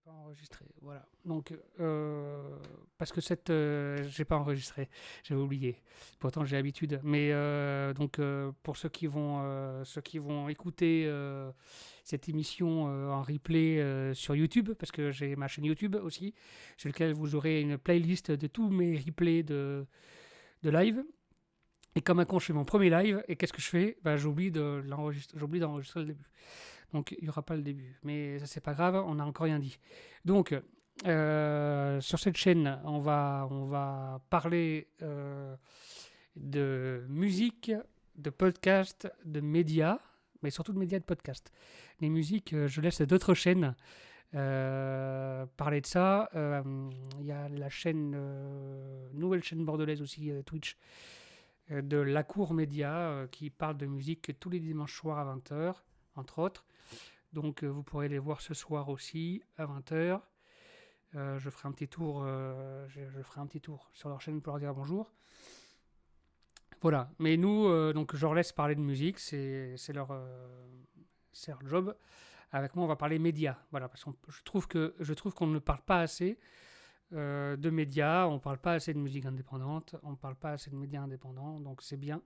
pas enregistré, voilà. Donc, parce que j'ai pas enregistré, j'avais oublié. Pourtant, j'ai l'habitude. Mais donc, pour ceux qui vont écouter cette émission en replay sur YouTube, parce que j'ai ma chaîne YouTube aussi, sur laquelle vous aurez une playlist de tous mes replays de live. Et comme quand je fais mon premier live, et qu'est-ce que je fais? Bah, j'oublie d'enregistrer le début. Donc il n'y aura pas le début. Mais ça, c'est pas grave, on n'a encore rien dit. Donc, sur cette chaîne, on va parler de musique, de podcast, de médias, mais surtout de médias et de podcast. Les musiques, je laisse d'autres chaînes parler de ça. Il y a la chaîne, nouvelle chaîne bordelaise aussi, Twitch, de La Cour Média, qui parle de musique tous les dimanches soirs à 20h, entre autres. Donc vous pourrez les voir ce soir aussi à 20h. Je ferai un petit tour, je ferai un petit tour sur leur chaîne pour leur dire bonjour. Voilà. Mais nous, donc je leur laisse parler de musique, c'est leur job. Avec moi, on va parler médias. Voilà, parce que je trouve qu'on ne parle pas assez de médias, on ne parle pas assez de musique indépendante, on ne parle pas assez de médias indépendants, donc c'est bien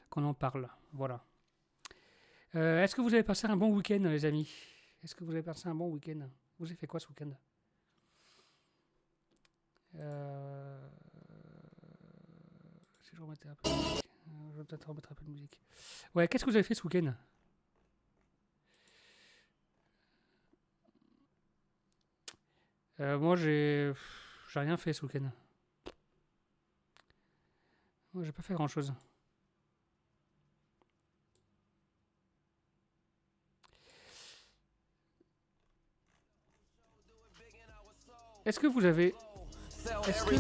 qu'on en parle. Voilà. Est-ce que vous avez passé un bon week-end, les amis? Est-ce que vous avez passé un bon week-end? Vous avez fait quoi ce week-end? Euh, Si je remettais un peu de musique. Je vais peut-être remettre un peu de musique. Ouais, qu'est-ce que vous avez fait ce week-end? Moi, j'ai rien fait ce week-end. Moi, j'ai pas fait grand-chose. Est-ce que vous avez... Est-ce que...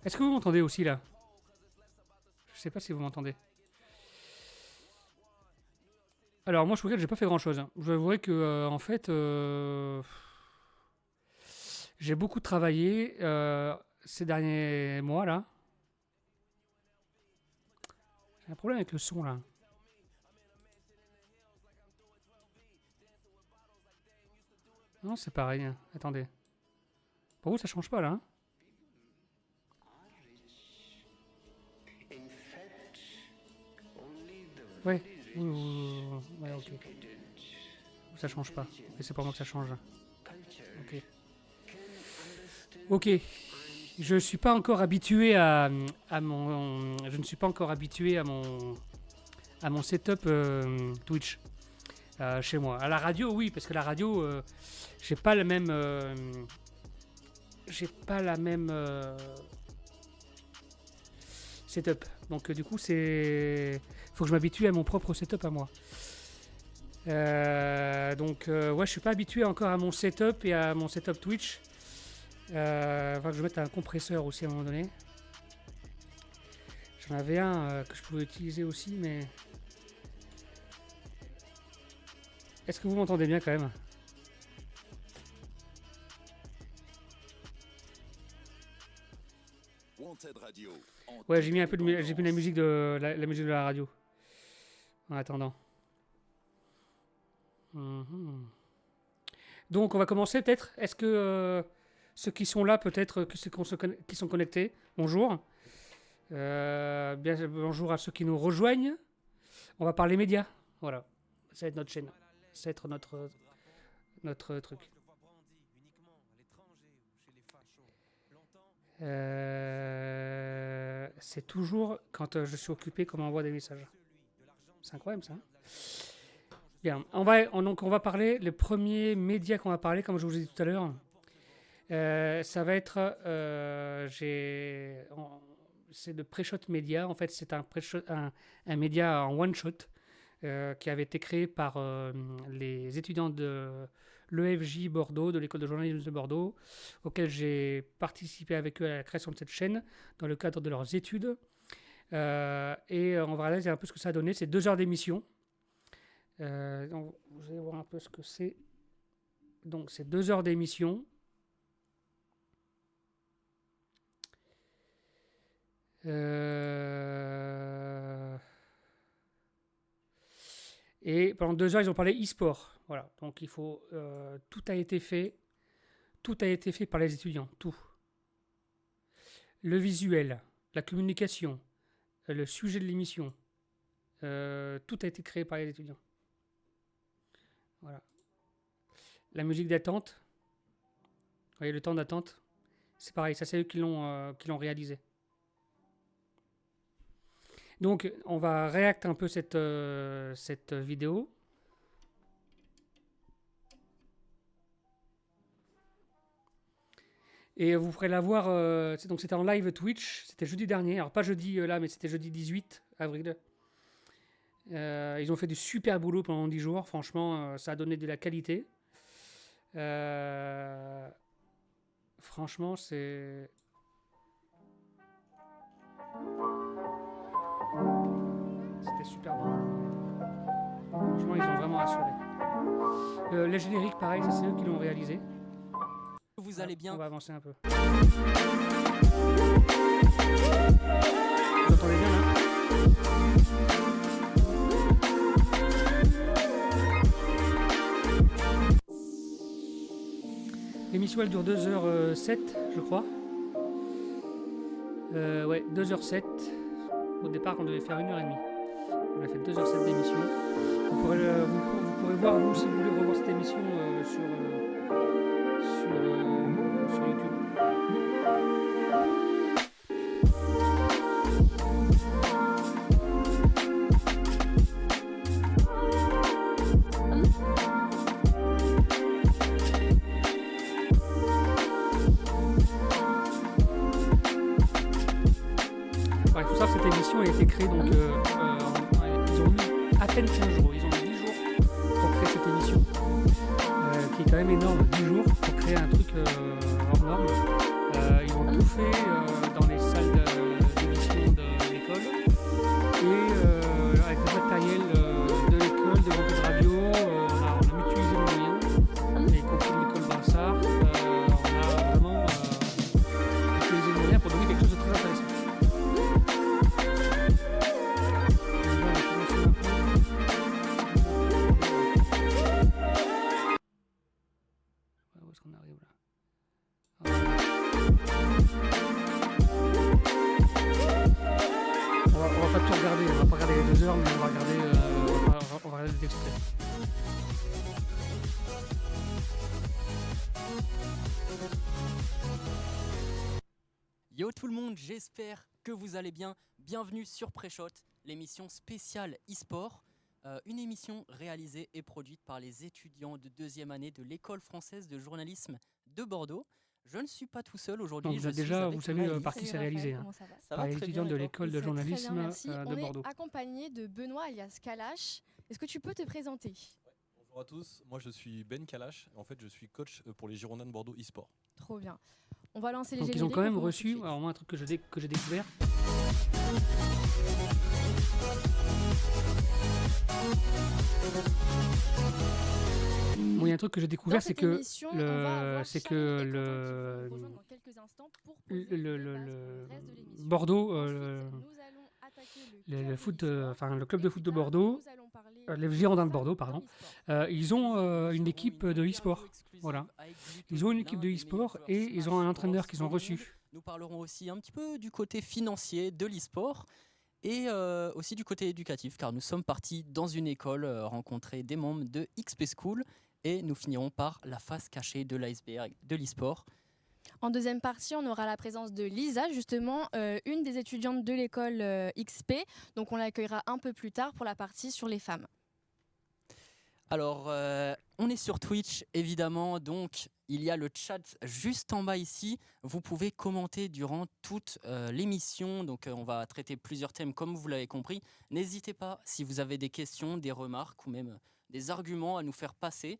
Est-ce que vous m'entendez aussi là? Je sais pas si vous m'entendez. Alors moi, ce week-end, j'ai pas fait grand-chose. Je vous avouerai que, en fait, j'ai beaucoup travaillé ces derniers mois là. J'ai un problème avec le son là. Non, c'est pareil, hein. Attendez. Pour vous, ça change pas là, hein? Ouais. Ouais, ok. Ça change pas. Ok, c'est pour moi que ça change. Ok. Ok. Je suis pas encore habitué à mon. Je ne suis pas encore habitué à mon setup Twitch chez moi. À la radio, oui, parce que la radio, j'ai pas le même. J'ai pas la même setup. Donc du coup, faut que je m'habitue à mon propre setup à moi. Ouais, je suis pas habitué encore à mon setup et à mon setup Twitch. Enfin, que je mette un compresseur aussi à un moment donné. J'en avais un que je pouvais utiliser aussi, mais est-ce que vous m'entendez bien quand même? Ouais, j'ai mis un peu j'ai mis la musique la musique de la radio en attendant. Mhm. Donc on va commencer peut-être. Est-ce que ceux qui sont là peut-être qui sont connectés, bonjour. Bonjour à ceux qui nous rejoignent. On va parler médias. Voilà, ça va être notre chaîne, ça va être notre truc. C'est toujours quand je suis occupé qu'on m'envoie des messages. C'est incroyable ça, hein. Bien, donc on va parler, le premier média qu'on va parler, comme je vous ai dit tout à l'heure, ça va être, c'est de Preshot Media. En fait, c'est un média en one shot qui avait été créé par les étudiants de l'EFJ Bordeaux, de l'école de journalisme de Bordeaux, auquel j'ai participé avec eux à la création de cette chaîne dans le cadre de leurs études. Et on va regarder un peu ce que ça a donné. C'est 2 heures d'émission. Donc, vous allez voir un peu ce que c'est. Donc, c'est 2 heures d'émission. Euh, Et pendant 2 heures, ils ont parlé e-sport. Voilà. Donc, tout a été fait. Tout a été fait par les étudiants. Tout. Le visuel, la communication, le sujet de l'émission. Tout a été créé par les étudiants. Voilà. La musique d'attente. Vous voyez, le temps d'attente. C'est pareil. Ça, c'est eux qui l'ont réalisé. Donc, on va réacter un peu cette vidéo. Et vous pourrez la voir. Donc, c'était en live Twitch. C'était jeudi dernier. Alors, pas jeudi là, mais c'était jeudi 18 avril. Ils ont fait du super boulot pendant 10 jours. Franchement, ça a donné de la qualité. Franchement, c'est. C'était super bon. Franchement, ils ont vraiment assuré. Les génériques, pareil, c'est eux qui l'ont réalisé. Vous allez bien. On va avancer un peu. Vous entendez bien là? L'émission elle dure 2h07, je crois. Ouais, 2h07. Au départ, on devait faire 1h30. On a fait 2h07 d'émission. Vous pourrez voir, vous, si vous voulez revoir cette émission sur YouTube. Alors, il faut savoir que cette émission a été créée donc ils ont eu à peine 15 jours, ils ont eu 10 jours pour créer cette émission, qui est quand même énorme, 10 jours pour créer un truc hors norme. Ils ont tout fait dans les salles d'émission de l'école et avec le matériel de l'école, de l'antenne de radio, on a mutualisé nos moyens, y compris de l'école Brassard. On a vraiment utilisé nos moyens pour donner quelque chose de très intéressant. Où est-ce qu'on arrive là? On va pas tout regarder, on va pas regarder les 2 heures, mais on va regarder des extraits. Yo tout le monde, j'espère que vous allez bien. Bienvenue sur Pré-Shot, l'émission spéciale e-sport. Une émission réalisée et produite par les étudiants de 2e année de l'école française de journalisme de Bordeaux. Je ne suis pas tout seul aujourd'hui. Donc déjà, vous savez par qui c'est réalisé, hein, par les étudiants de l'école de journalisme de Bordeaux. On est accompagné de Benoît alias Kalash. Est-ce que tu peux te présenter? Bonjour à tous, moi je suis Ben Kalash. En fait, je suis coach pour les Girondins de Bordeaux e-sport. Trop bien. On va lancer les Donc génériques. ils ont quand même reçu, alors moi un truc que j'ai découvert. Bon, il y a un truc que j'ai découvert, c'est que Bordeaux, le club de foot de Bordeaux, les Girondins de Bordeaux, pardon, ils ont une équipe de e-sport. Voilà. Ils ont une équipe de e-sport et ils ont un entraîneur qu'ils ont reçu. Nous parlerons aussi un petit peu du côté financier de l'e-sport et aussi du côté éducatif, car nous sommes partis dans une école rencontrer des membres de XP School et nous finirons par la face cachée de l'iceberg de l'e-sport. En deuxième partie, on aura la présence de Lisa, justement, une des étudiantes de l'école XP. Donc on l'accueillera un peu plus tard pour la partie sur les femmes. Alors, on est sur Twitch, évidemment, donc il y a le chat juste en bas ici. Vous pouvez commenter durant toute l'émission, donc on va traiter plusieurs thèmes comme vous l'avez compris. N'hésitez pas, si vous avez des questions, des remarques ou même des arguments à nous faire passer.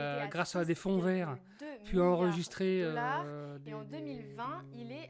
était à grâce à des fonds verts, 6,2 pu milliards enregistrer de dollars. des- Et en des- 2020, il est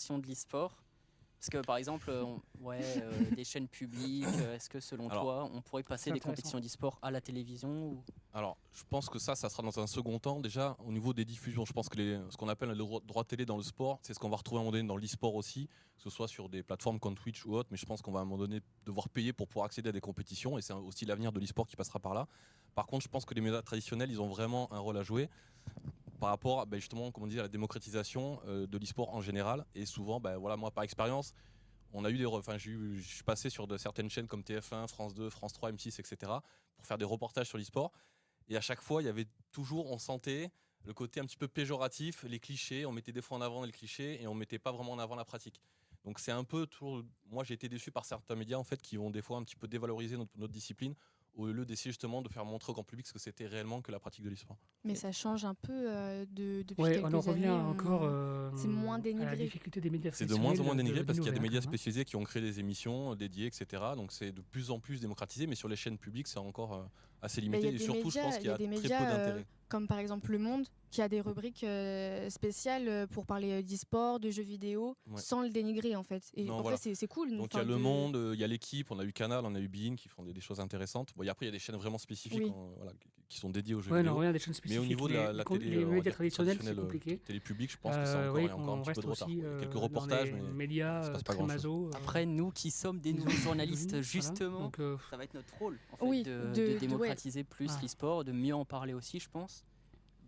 expansion de l'e-sport. Parce que par exemple, des chaînes publiques, est-ce que selon Alors, toi, on pourrait passer c'est des intéressant. compétitions d'e-sport à la télévision ou... Alors, je pense que ça sera dans un second temps. Déjà, au niveau des diffusions, je pense que ce qu'on appelle le droit télé dans le sport, c'est ce qu'on va retrouver à un moment donné dans l'e-sport aussi, que ce soit sur des plateformes comme Twitch ou autre, mais je pense qu'on va à un moment donné devoir payer pour pouvoir accéder à des compétitions, et c'est aussi l'avenir de l'e-sport qui passera par là. Par contre, je pense que les médias traditionnels, ils ont vraiment un rôle à jouer par rapport justement, comme on dit, à la démocratisation de l'e-sport en général. Et souvent, moi, par expérience, on a eu je suis passé sur certaines chaînes comme TF1, France 2, France 3, M6, etc. pour faire des reportages sur l'e-sport. Et à chaque fois, il y avait toujours, on sentait le côté un petit peu péjoratif, les clichés. On mettait des fois en avant les clichés et on mettait pas vraiment en avant la pratique. Donc c'est un peu toujours. Moi, j'ai été déçu par certains médias en fait qui ont des fois un petit peu dévalorisé notre discipline au lieu d'essayer justement de faire montrer au grand public ce que c'était réellement que la pratique de l'e-sport. Mais ça change un peu depuis Ouais, quelques on en revient années. encore c'est moins à la dénigré. difficulté des médias C'est de moins en moins dénigré parce qu'il y a des médias spécialisés. spécialisés qui ont créé des émissions dédiées, etc. Donc c'est de plus en plus démocratisé, mais sur les chaînes publiques, c'est encore assez Mais il y limité. a Et des surtout, je pense qu'il y a des très peu médias, d'intérêt. comme par exemple Le Monde, qui a des rubriques spéciales pour parler d'e-sport, de jeux vidéo, Ouais. sans le dénigrer en fait. Et Non, en voilà. fait, c'est cool. Donc il y a Le Monde, il y a l'équipe, on a eu Canal, on a eu Bein qui font des choses intéressantes. Bon, et après, il y a des chaînes vraiment spécifiques Oui. qui sont dédiées aux jeux Ouais, on vidéo. en revient à des chaînes Mais spécifiques. au niveau de la télé, les on va médias dire traditionnels, c'est traditionnelle, compliqué. télé publique, je pense que c'est Oui, il y a encore un on petit peu reste de retard. aussi Il y a quelques dans reportages, les mais médias se passe pas très grand-chose. maso. Après, nous qui sommes des nouveaux journalistes, justement, Donc, ça va être notre rôle en fait, Oui, de démocratiser plus Ah. l'e-sport, de mieux en parler aussi, je pense.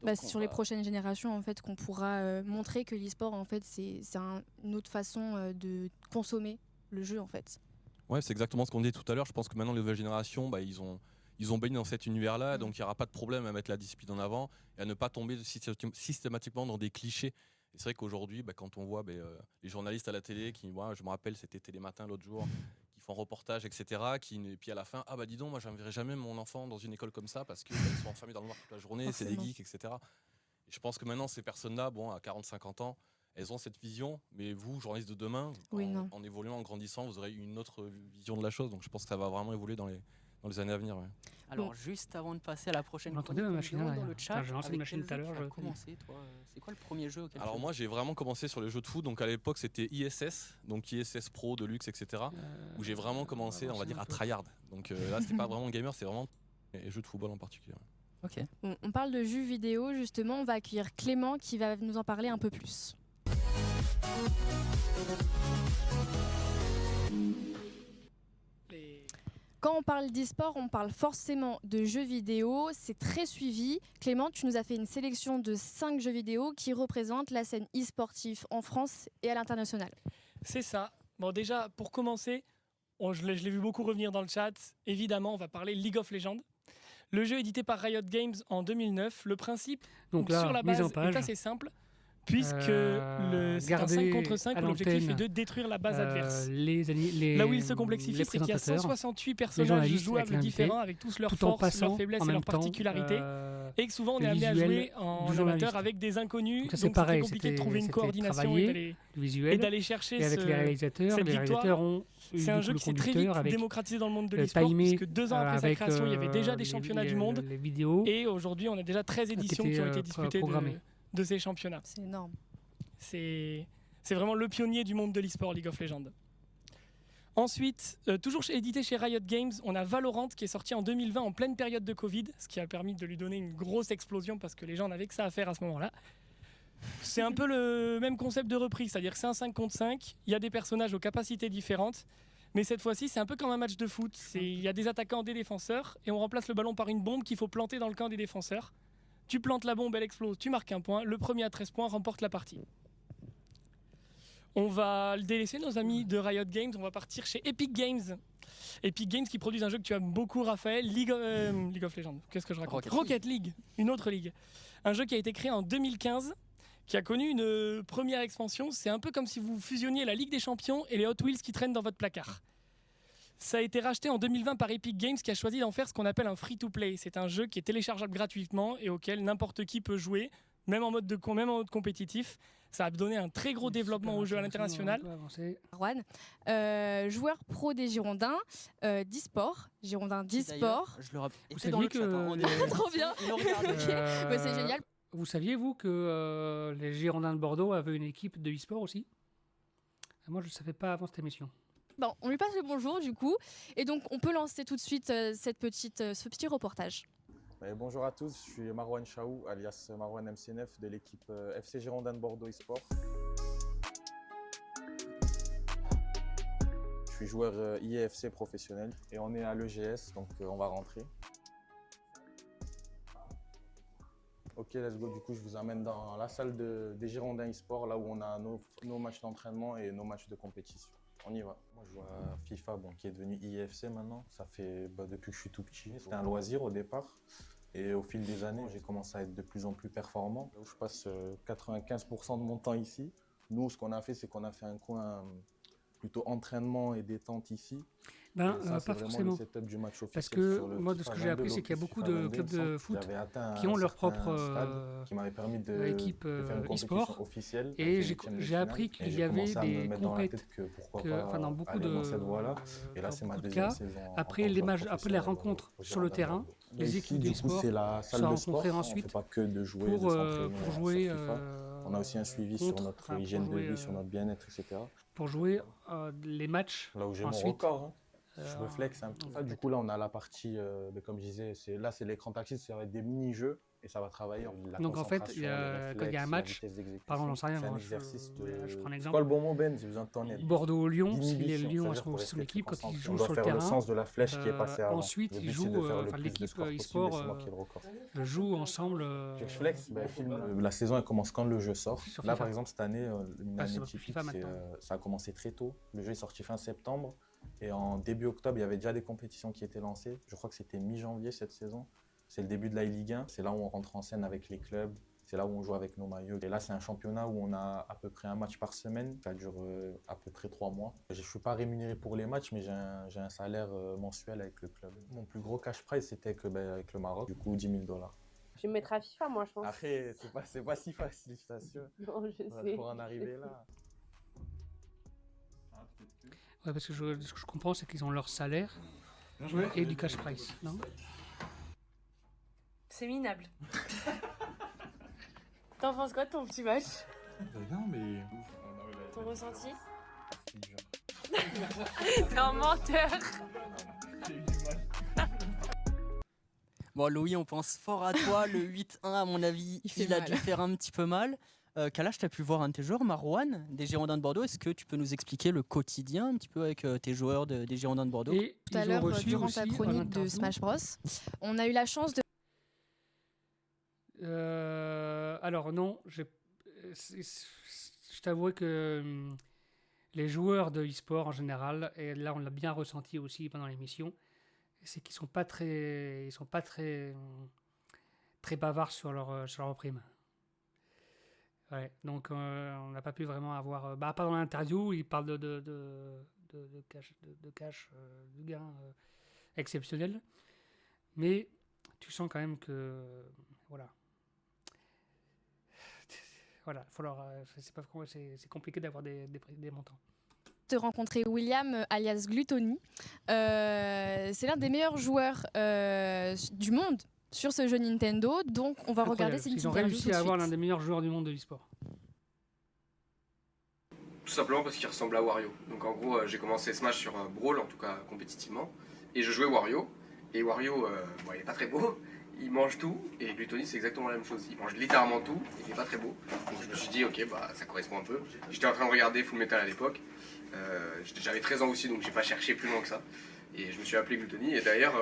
Bah, Donc, c'est on sur les va- prochaines générations en fait qu'on pourra montrer que l'e-sport en fait c'est une autre façon de consommer le jeu en fait. Ouais, c'est exactement ce qu'on disait tout à l'heure. Je pense que maintenant, les nouvelles générations, ils ont baigné dans cet univers-là, donc il n'y aura pas de problème à mettre la discipline en avant et à ne pas tomber systématiquement dans des clichés. Et c'est vrai qu'aujourd'hui, quand on voit les journalistes à la télé, je me rappelle, c'était Télématin l'autre jour, qui font reportage, etc., et puis à la fin, dis donc, moi, j'enverrai jamais mon enfant dans une école comme ça parce qu'ils sont enfermés dans le noir toute la journée, c'est des Forcément. geeks, etc. Et je pense que maintenant, ces personnes-là, à 40-50 ans, elles ont cette vision, mais vous, journalistes de demain, Oui, non. en évoluant, en grandissant, vous aurez une autre vision de la chose. Donc je pense que ça va vraiment évoluer dans les années à venir. Ouais. Alors, juste avant de passer à la prochaine On entendait chronique, ma on machine demande derrière. dans le chat, Enfin, j'ai lancé une avec machine quel tout à jeu l'heure, tu as je- commencé, toi C'est quoi le premier jeu auquel Alors tu as moi, j'ai vraiment commencé sur les jeux de foot. Donc à l'époque, c'était ISS, donc ISS Pro, Deluxe, etc. Où j'ai vraiment commencé, on va dire, à tryhard. Donc là, c'était pas vraiment gamer, c'est vraiment les jeux de football en particulier. Ok. Bon, on parle de jeux vidéo justement, on va accueillir Clément qui va nous en parler un peu plus. Quand on parle d'e-sport, on parle forcément de jeux vidéo, c'est très suivi. Clément, tu nous as fait une sélection de 5 jeux vidéo qui représentent la scène e-sportive en France et à l'international. C'est ça. Bon, déjà, pour commencer, je l'ai vu beaucoup revenir dans le chat. Évidemment, on va parler League of Legends. Le jeu édité par Riot Games en 2009. Le principe Donc là, sur la mise base en page. est assez simple, puisque c'est un garder 5 contre 5 à où l'objectif est l'antenne, de détruire la base adverse. Là Là où il se complexifie, c'est qu'il y a 168 personnages journalistes jouables avec l'invité, différents avec tous leurs tout en forces, passant leurs faiblesses en et même leurs temps, particularités. Et que souvent on le est amené à visuel jouer en du journaliste. amateur avec des inconnus, Donc ça, donc c'est c'est pareil, compliqué de c'était- trouver une c'était coordination travaillé, et le visuel, d'aller chercher et avec les réalisateurs. cette Les victoire. réalisateurs ont eu C'est un du jeu coup qui le s'est très vite conducteur avec démocratisé dans le monde de le l'e-sport, timé, puisque 2 ans après sa avec, création, il y avait déjà des les- championnats les- du monde. les vidéos. Et aujourd'hui, on a déjà 13 éditions qui ont été disputées programmées. de ces championnats. C'est énorme. C'est vraiment le pionnier du monde de l'e-sport, League of Legends. Ensuite, toujours édité chez Riot Games, on a Valorant qui est sorti en 2020 en pleine période de Covid, ce qui a permis de lui donner une grosse explosion parce que les gens n'avaient que ça à faire à ce moment-là. C'est un peu le même concept de reprise, c'est-à-dire que c'est un 5 contre 5, il y a des personnages aux capacités différentes, mais cette fois-ci c'est un peu comme un match de foot. Il y a des attaquants, des défenseurs, et on remplace le ballon par une bombe qu'il faut planter dans le camp des défenseurs. Tu plantes la bombe, elle explose, tu marques un point, le premier à 13 points remporte la partie. On va le délaisser, nos amis de Riot Games, on va partir chez Epic Games. Epic Games qui produisent un jeu que tu aimes beaucoup, Raphaël, League of Legends. Qu'est-ce que je raconte ? Rocket League, une autre ligue. Un jeu qui a été créé en 2015, qui a connu une première expansion. C'est un peu comme si vous fusionniez la Ligue des Champions et les Hot Wheels qui traînent dans votre placard. Ça a été racheté en 2020 par Epic Games qui a choisi d'en faire ce qu'on appelle un free-to-play. C'est un jeu qui est téléchargeable gratuitement et auquel n'importe qui peut jouer, même en mode compétitif. Ça a donné un très gros développement au jeu à l'international. Juan, joueur pro des Girondins d'e-sport, Girondins d'e-sport. D'ailleurs, je le rappelle. Vous était dans le saviez chat, hein, on que est- Trop bien. Il nous regarde. Ouais, c'est génial. Vous saviez, vous, que les Girondins de Bordeaux avaient une équipe de e-sport aussi Moi, je ne savais pas avant cette émission. Bon, on lui passe le bonjour du coup, et donc on peut lancer tout de suite ce petit reportage. Bonjour à tous, je suis Marwan Chaou, alias Marwan MC9 de l'équipe FC Girondins de Bordeaux eSport. Je suis joueur IEFC professionnel et on est à l'EGS, donc on va rentrer. Ok, let's go. Du coup, je vous amène dans la salle des Girondins eSport, là où on a nos matchs d'entraînement et nos matchs de compétition. On y va. Moi, je joue à FIFA, qui est devenu IEFC maintenant. Ça fait depuis que je suis tout petit. C'était un loisir au départ. Et au fil des années, j'ai commencé à être de plus en plus performant. Je passe 95% de mon temps ici. Nous, ce qu'on a fait, c'est qu'on a fait un coin plutôt entraînement et détente ici. Pas forcément. Parce que moi, de ce que j'ai appris, c'est qu'il y a beaucoup de clubs de foot qui ont leur propre équipe e-sport. Et j'ai appris qu'il y avait des compètes dans beaucoup de cas. Après les rencontres sur le terrain, les équipes de e-sport se rencontraient ensuite pour jouer. On a aussi un suivi sur notre hygiène de vie, sur notre bien-être, etc. Pour jouer les matchs. Là où j'ai mon record. Je me flex un peu. Du coup, là, on a la partie, comme je disais, c'est l'écran tactile, ça va être des mini-jeux et ça va travailler. Donc en fait, quand il y a un match, pardon, j'en sais rien, je prends un exemple. C'est quoi le bon mot, Ben? J'ai besoin de ton aide. Bordeaux-Lyon, s'il est Lyon à son équipe, quand il joue sur le terrain, le sens de la flèche qui est passée avant. Ensuite, ils jouent, l'équipe e-sport joue ensemble. Je flex, la saison elle commence quand le jeu sort. Là, par exemple, cette année, une année typique, ça a commencé très tôt. Le jeu est sorti fin septembre. Et en début octobre, il y avait déjà des compétitions qui étaient lancées. Je crois que c'était mi-janvier cette saison. C'est le début de la Ligue 1. C'est là où on rentre en scène avec les clubs. C'est là où on joue avec nos maillots. Et là, c'est un championnat où on a à peu près un match par semaine. Ça dure à peu près 3 mois. Je ne suis pas rémunéré pour les matchs, mais j'ai un salaire mensuel avec le club. Mon plus gros cash prize, c'était avec le Maroc. Du coup, 10 000 $. Je vais me mettre à FIFA, moi, je pense. Après, c'est pas si facile, je t'assure. Non, je sais. Pour en arriver là. Ouais, parce que ce que je comprends, c'est qu'ils ont leur salaire et du cash price, non? C'est minable. T'en penses quoi de ton petit match? Non, mais... Ton ressenti? T'es un menteur. Bon, Louis, on pense fort à toi. Le 8-1, à mon avis, il a dû faire un petit peu mal. Quel âge tu as pu voir un de tes joueurs, Marwan, des Girondins de Bordeaux? Est-ce que tu peux nous expliquer le quotidien un petit peu avec tes joueurs des Girondins de Bordeaux? Et tout à l'heure, durant ta chronique de Smash Bros, on a eu la chance de... Alors non, je t'avoue que les joueurs de e-sport en général, et là on l'a bien ressenti aussi pendant l'émission, c'est qu'ils sont pas très bavards sur leur prime. Ouais, donc on n'a pas pu vraiment avoir... pas dans l'interview, ils parlent de cash, de gains exceptionnels. Mais tu sens quand même que... Voilà, c'est compliqué d'avoir des montants. De rencontrer William, alias Gluttony. C'est l'un des meilleurs joueurs du monde sur ce jeu Nintendo, donc on va regarder cette interview. Ils ont réussi à avoir l'un des meilleurs joueurs du monde de l'e-sport. Tout simplement parce qu'il ressemble à Wario. Donc en gros, j'ai commencé Smash sur Brawl, en tout cas compétitivement, et je jouais Wario. Et Wario, il est pas très beau, il mange tout, et Gluttony c'est exactement la même chose. Il mange littéralement tout, il est pas très beau. Donc je me suis dit, ok, ça correspond un peu. J'étais en train de regarder Full Metal à l'époque. J'avais 13 ans aussi, donc j'ai pas cherché plus loin que ça. Et je me suis appelé Gluttony, et d'ailleurs...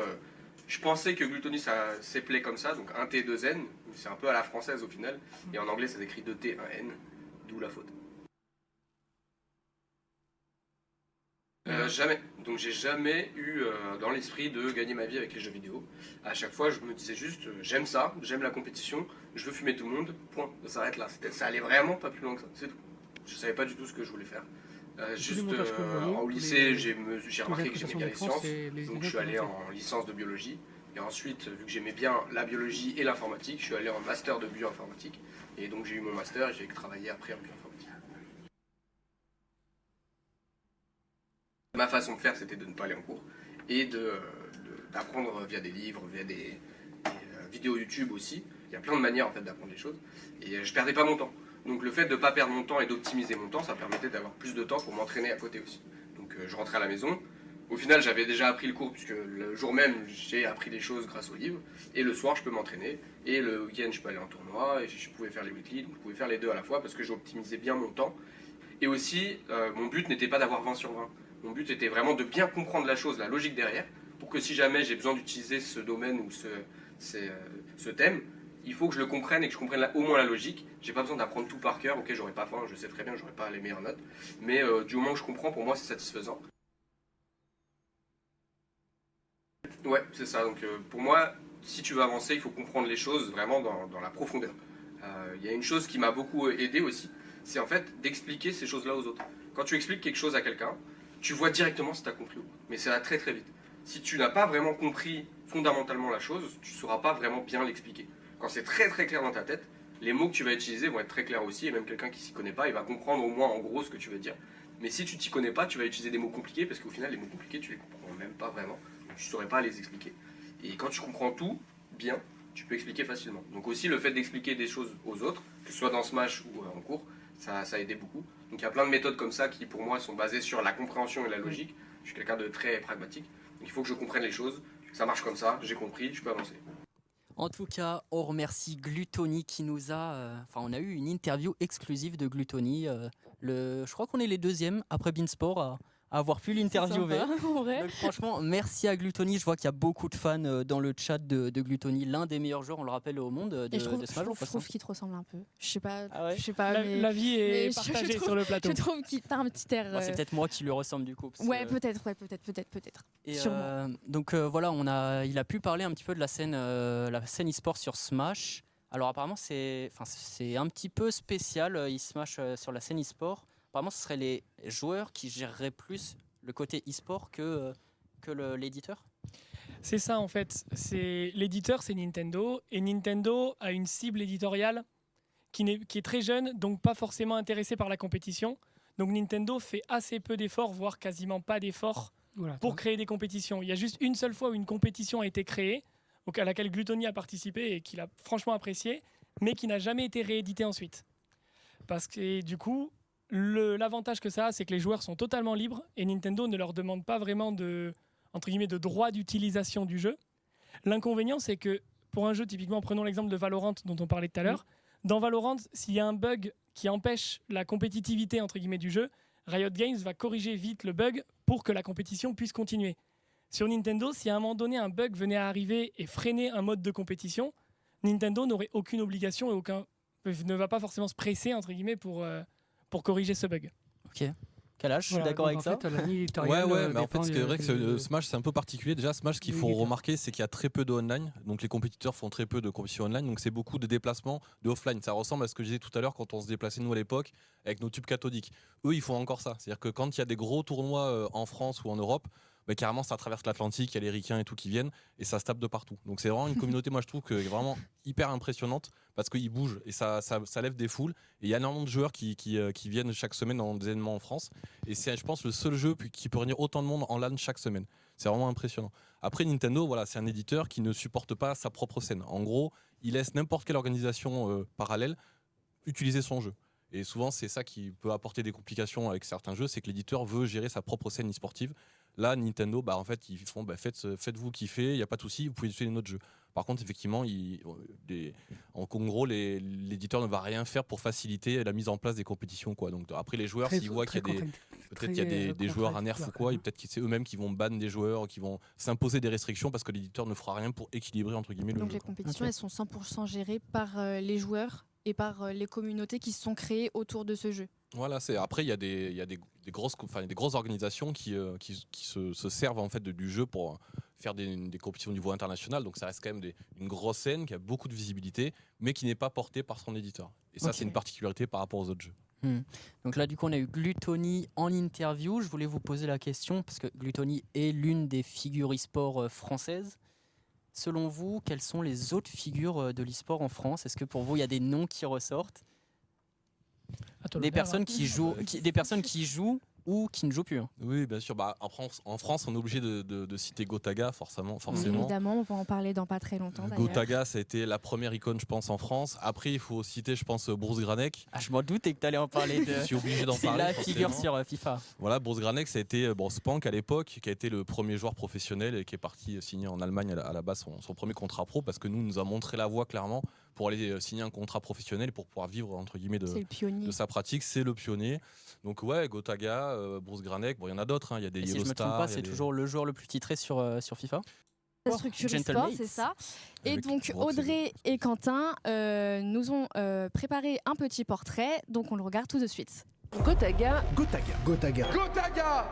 je pensais que Gluttony ça s'appelait comme ça, donc 1T, 2N, c'est un peu à la française au final, et en anglais ça s'écrit 2T, 1N, d'où la faute. Jamais, donc j'ai jamais eu dans l'esprit de gagner ma vie avec les jeux vidéo. À chaque fois je me disais juste, j'aime ça, j'aime la compétition, je veux fumer tout le monde, point, ça s'arrête là. Ça allait vraiment pas plus loin que ça, c'est tout. Je savais pas du tout ce que je voulais faire. Au lycée, j'ai remarqué que j'aimais bien les sciences, donc je suis allé en licence de biologie. Et ensuite, vu que j'aimais bien la biologie et l'informatique, je suis allé en master de bioinformatique. Et donc j'ai eu mon master et j'ai travaillé après en bioinformatique. Ma façon de faire, c'était de ne pas aller en cours et d'apprendre via des livres, via des vidéos YouTube aussi. Il y a plein de manières en fait d'apprendre les choses. Et je perdais pas mon temps. Donc le fait de ne pas perdre mon temps et d'optimiser mon temps, ça permettait d'avoir plus de temps pour m'entraîner à côté aussi. Donc je rentrais à la maison. Au final, j'avais déjà appris le cours, puisque le jour même, j'ai appris des choses grâce au livre. Et le soir, je peux m'entraîner. Et le week-end, je peux aller en tournoi. Et je pouvais faire les weekly, donc je pouvais faire les deux à la fois, parce que j'optimisais bien mon temps. Et aussi, mon but n'était pas d'avoir 20 sur 20. Mon but était vraiment de bien comprendre la chose, la logique derrière, pour que si jamais j'ai besoin d'utiliser ce domaine ou ce thème, il faut que je le comprenne et que je comprenne au moins la logique. J'ai pas besoin d'apprendre tout par cœur. Ok, j'aurais pas faim, je sais très bien que j'aurais pas les meilleures notes. Mais du moment que je comprends, pour moi, c'est satisfaisant. Ouais, c'est ça. Donc pour moi, si tu veux avancer, il faut comprendre les choses vraiment dans la profondeur. Il y a une chose qui m'a beaucoup aidé aussi, c'est en fait d'expliquer ces choses-là aux autres. Quand tu expliques quelque chose à quelqu'un, tu vois directement si tu as compris ou pas. Mais ça va très très vite. Si tu n'as pas vraiment compris fondamentalement la chose, tu ne sauras pas vraiment bien l'expliquer. Quand c'est très très clair dans ta tête, les mots que tu vas utiliser vont être très clairs aussi, et même quelqu'un qui s'y connaît pas, il va comprendre au moins en gros ce que tu veux dire. Mais si tu t'y connais pas, tu vas utiliser des mots compliqués, parce qu'au final, les mots compliqués, tu les comprends même pas vraiment. Tu ne saurais pas les expliquer. Et quand tu comprends tout bien, tu peux expliquer facilement. Donc aussi le fait d'expliquer des choses aux autres, que ce soit dans Smash ou en cours, ça a aidé beaucoup. Donc il y a plein de méthodes comme ça qui pour moi sont basées sur la compréhension et la logique. Je suis quelqu'un de très pragmatique. Donc il faut que je comprenne les choses, ça marche comme ça, j'ai compris, je peux avancer. En tout cas, on remercie Gluttony qui nous a... on a eu une interview exclusive de Gluttony. Je crois qu'on est les deuxièmes après Beansport à avoir pu l'interviewer. Donc franchement, merci à Gluttony. Je vois qu'il y a beaucoup de fans dans le chat de Gluttony, l'un des meilleurs joueurs, on le rappelle, au monde de Smash. Je trouve qu'il te ressemble un peu. Je sais pas, la vie est partagée sur le plateau. Je trouve qu'il a un petit air. C'est peut-être moi qui lui ressemble du coup. Ouais, peut-être. Et donc voilà, il a pu parler un petit peu de la scène e-sport sur Smash. Alors apparemment c'est un petit peu spécial Smash sur la scène e-sport. Apparemment, ce seraient les joueurs qui géreraient plus le côté e-sport que l'éditeur. C'est ça en fait. L'éditeur, c'est Nintendo. Et Nintendo a une cible éditoriale qui est très jeune, donc pas forcément intéressée par la compétition. Donc Nintendo fait assez peu d'efforts, voire quasiment pas d'efforts pour créer des compétitions. Il y a juste une seule fois où une compétition a été créée, à laquelle Gluttony a participé et qu'il a franchement apprécié, mais qui n'a jamais été rééditée ensuite. Parce que du coup... L'avantage que ça a, c'est que les joueurs sont totalement libres et Nintendo ne leur demande pas vraiment de droit d'utilisation du jeu. L'inconvénient, c'est que pour un jeu, typiquement, prenons l'exemple de Valorant dont on parlait tout à l'heure. Dans Valorant, s'il y a un bug qui empêche la compétitivité entre guillemets du jeu, Riot Games va corriger vite le bug pour que la compétition puisse continuer. Sur Nintendo, si à un moment donné un bug venait à arriver et freiner un mode de compétition, Nintendo n'aurait aucune obligation et ne va pas forcément se presser entre guillemets pour corriger ce bug. Ok. Kalash, je suis d'accord avec ça. Ouais, mais en fait, c'est vrai que Smash, c'est un peu particulier. Déjà, Smash, ce qu'il faut remarquer, c'est qu'il y a très peu de online. Donc, les compétiteurs font très peu de compétitions online. Donc, c'est beaucoup de déplacements de offline. Ça ressemble à ce que je disais tout à l'heure quand on se déplaçait, nous, à l'époque, avec nos tubes cathodiques. Eux, ils font encore ça. C'est-à-dire que quand il y a des gros tournois en France ou en Europe, carrément, ça traverse l'Atlantique, il y a les ricains et tout qui viennent, et ça se tape de partout. Donc, c'est vraiment une communauté, moi, je trouve, que vraiment hyper impressionnante, parce qu'ils bougent, et ça lève des foules. Et il y a énormément de joueurs qui viennent chaque semaine dans des événements en France. Et c'est, je pense, le seul jeu qui peut réunir autant de monde en LAN chaque semaine. C'est vraiment impressionnant. Après, Nintendo, voilà, c'est un éditeur qui ne supporte pas sa propre scène. En gros, il laisse n'importe quelle organisation parallèle utiliser son jeu. Et souvent, c'est ça qui peut apporter des complications avec certains jeux, c'est que l'éditeur veut gérer sa propre scène e-sportive. Là, Nintendo, en fait, ils font faites-vous kiffer, il n'y a pas de souci, vous pouvez utiliser notre jeu. Par contre, effectivement, en gros, l'éditeur ne va rien faire pour faciliter la mise en place des compétitions, quoi. Donc après, les joueurs, s'ils voient qu'il y a des joueurs à nerf ou quoi, et peut-être que c'est eux-mêmes qui vont ban des joueurs, qui vont s'imposer des restrictions parce que l'éditeur ne fera rien pour équilibrer entre guillemets le jeu. Donc les compétitions, elles sont 100% gérées par les joueurs et par les communautés qui se sont créées autour de ce jeu. Voilà, après il y a des grosses organisations qui se servent en fait du jeu pour faire des compétitions au niveau international. Donc ça reste quand même une grosse scène qui a beaucoup de visibilité, mais qui n'est pas portée par son éditeur. Et ça, c'est une particularité par rapport aux autres jeux. Donc là, du coup, on a eu Gluttony en interview. Je voulais vous poser la question parce que Gluttony est l'une des figures e-sport françaises. Selon vous, quelles sont les autres figures de l'e-sport en France ? Est-ce que pour vous, il y a des noms qui ressortent ? Des personnes qui jouent ou qui ne joue plus. Oui, bien sûr. En France, on est obligé de citer Gotaga, forcément. Évidemment, on va en parler dans pas très longtemps. Gotaga, ça a été la première icône, je pense, en France. Après, il faut citer, je pense, Bruce Granek. Je m'en doutais que tu allais en parler. Je suis obligé d'en parler. C'est la figure sur FIFA. Voilà, Bruce Granek, ça a été Spank à l'époque, qui a été le premier joueur professionnel et qui est parti signer en Allemagne à la base son premier contrat pro, parce que nous a montré la voie clairement pour aller signer un contrat professionnel et pour pouvoir vivre entre guillemets de sa pratique. C'est le pionnier. Donc ouais, Gotaga, Bruce Granek, il y en a d'autres. Il y a des Yellow Stars. Si je me trompe pas, c'est toujours le joueur le plus titré sur FIFA. Structure e-sport, c'est ça. Et donc Audrey et Quentin nous ont préparé un petit portrait, donc on le regarde tout de suite. Gotaga.